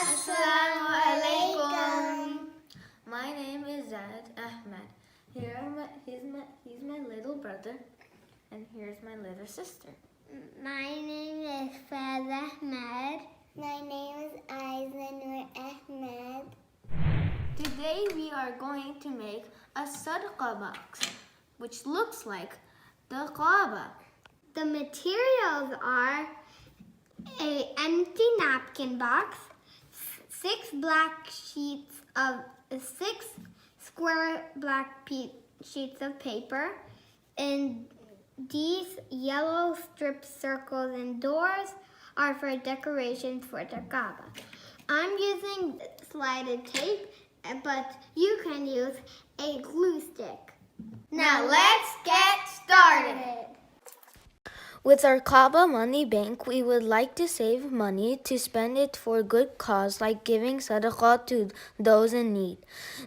Assalamu alaikum. My name is Zad Ahmed. He's my little brother, and here's my little sister. My name is Faz Ahmed. My name is are.Learn Ahmed. Today we are going to make a sadaqah box, which looks like the Kaaba. The materials are an empty napkin box, 6 square black sheets of paper, and these yellow strip circles and doors are for decorations for the Kaaba. I'm using slided tape, but you can use a glue stick. Now let's get started. With our Kaaba money bank, we would like to save money to spend it for good cause like giving sadaqah to those in need.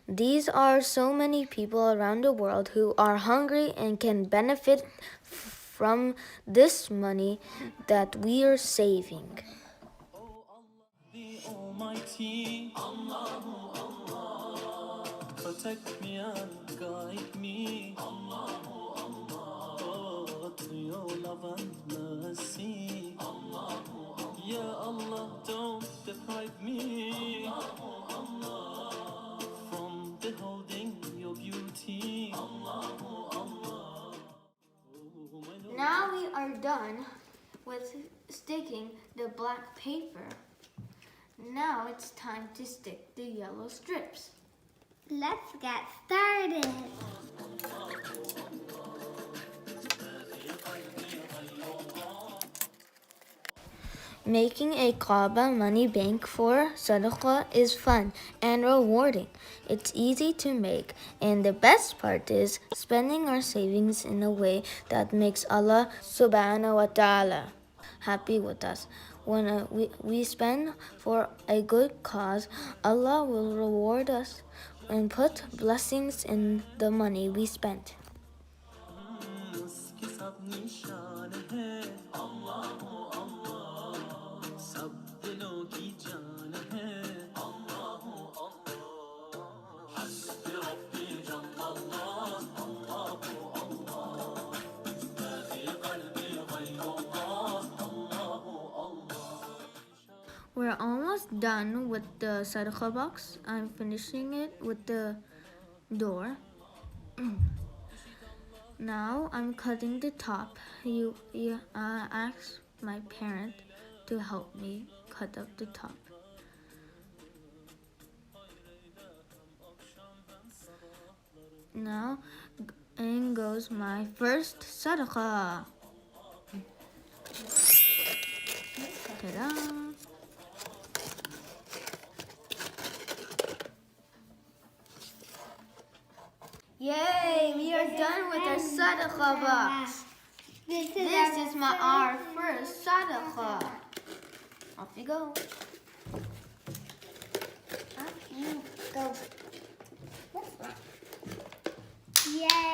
These are so many people around the world who are hungry and can benefit from this money that we are saving. Oh Allah, the Almighty, Allahu Allah, protect me and guide me, Allahu Allah, oh, to your love and mercy, Allahu Allah, Ya Allah, don't deprive me, Allahu Allah, from beholding your beauty, Allahu Allah. Now we are done with sticking the black paper. Now it's time to stick the yellow strips. Let's get started. Making a Kaaba money bank for sadaqah is fun and rewarding. It's easy to make, and the best part is spending our savings in a way that makes Allah subhanahu wa ta'ala happy with us. When we spend for a good cause, Allah will reward us and put blessings in the money we spent. उसके सब निशान हैं अल्लाहु अल्लाह सब दिलों की जान है अल्लाहु अल्लाह हस्बी रब्बी जल्लल्लाह अल्लाहु अल्लाह मा फी क़ल्बी ग़ैरुल्लाह अल्लाहु अल्लाह. We're almost done with the sadaqah box. I'm finishing it with the door. Now I'm cutting the top. You asked my parent to help me cut up the top. Now in goes my first sadaqah. Ta-da! Yay! We are done with our sadaqah box. This is our first sadaqah. Off you go. Off you go. What's that? Yay!